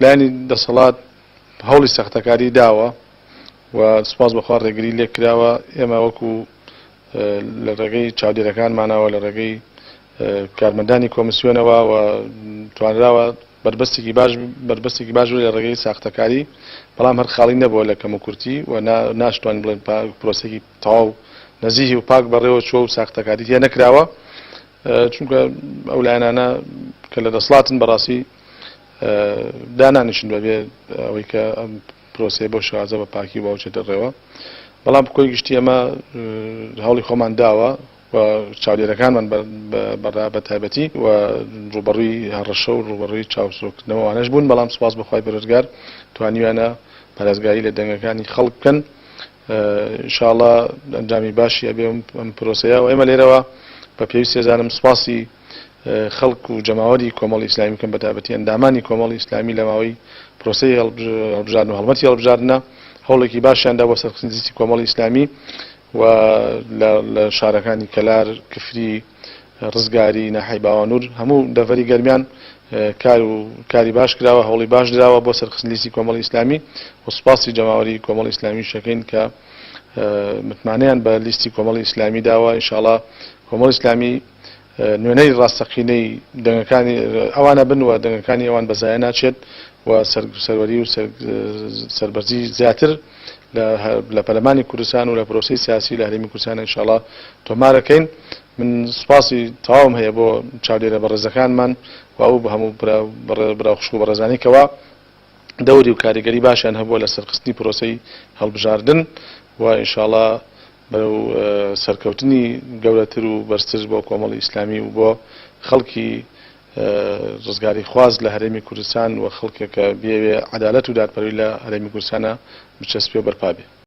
لایەنی دەسەڵات هەوڵی سەختەکاری داوە و سوپاس بەخوا ڕێگری لێ کراوە. ئێمە وەکو لە ڕێگەی چاودێرەکانمانەوە لە ڕێگەی کارمەندانی کۆمسیۆنەوە و توانراوە بربەستێکی باش لە ڕێگەی ساختەکاری، بەڵام هەر خاڵی نەبووە لە کەم و کورتی و ناشتوان بڵێن پرۆسێکی تەواو نەزیهی و پاک بەڕێوە چوە و ساختەکاری تێ نەکراوە، چونکە ئەو لایەنانە کە لە دەسەڵاتن بەڕاستی دانانیشن بەبێ ئەوەی کە ئەم پرۆسەیە بۆ شازە بە پاکی و باوچێتە ڕێوە. بەڵام کۆی گشتی ئەمە هەوڵی خۆمان داوە و چاودێرەکانمان بە تایبەتی و ڕوبەڕووی هەڕەشە و ڕوبەڕووی چاوسۆکردنەوەوانەش بوون، بەڵام سوپاس بەخوای پەروەردگار توانیویانە پارێزگاری لە دەنگەکانی خەڵک بکەن. ئینشاءڵڵا ئەنجامی باشی ئەبێ ئەم پرۆسەیە و ئێمە لێرەوە بە پێویستی ێزانم سوپاسی خەڵک و جەماوەری کۆمەڵی ئیسلامی بکەم بە تایبەتی ئەندامانی کۆمەڵی ئیسلامی لە ماوەی پرۆسەی هەڵبژاردن و هەڵمەتی هەڵبژاردنە هەوڵێکی باشیاندا بۆ سەرخستنی کۆمەڵی ئیسلامی و لە شارەکانی کەلار، کفری، ڕزگاری، ناحەی باوانور هەموو دەڤەری گەرمیان کاری باش کراوە، هەوڵی باش دراوە بۆ سەرخستنی کۆمەڵی ئیسلامی و سوپاسی جەماوەری کۆمەڵی ئیسلامی شەکەین کە متمانەیان بە لیستی کۆمەڵی ئیسلامی داوە. ئینشاءڵڵا کۆمەڵی ئیسلامی نوێنەی ڕاستەقینەی دەنگەکانی ئەوانە بن و دەنگەکانی ئەوان بەزایە ناچێت و سەروەری و سەربەرزی زیاتر لە پەرلەمانی کوردستان و لە پرۆسەی سیاسی لە هەرێمی کوردستان ئینشاءڵڵا تۆمارەکەین. من سوپاسی تەواوم هەیە بۆ چاودێرە بەڕێزەکانمان و ئەو بە هەموو براخشک و بەڕێزانێکەوە دەوری و کاریگەری باشیان هەبووە لە سەرخستنی پرۆسەی هەڵبژاردن و ئینشاءڵڵا بەرەو سەرکەوتنی گەورەتر و بەرزتر بۆ کۆمەڵی ئیسلامی و بۆ خەڵکی ڕزگاری خواز لە هەرێمی کوردستان و خەڵکێکە بێوێ عەدالەت و دادپەروەری لە هەرێمی کوردستانە بچەسپێ و بەرپا بێ.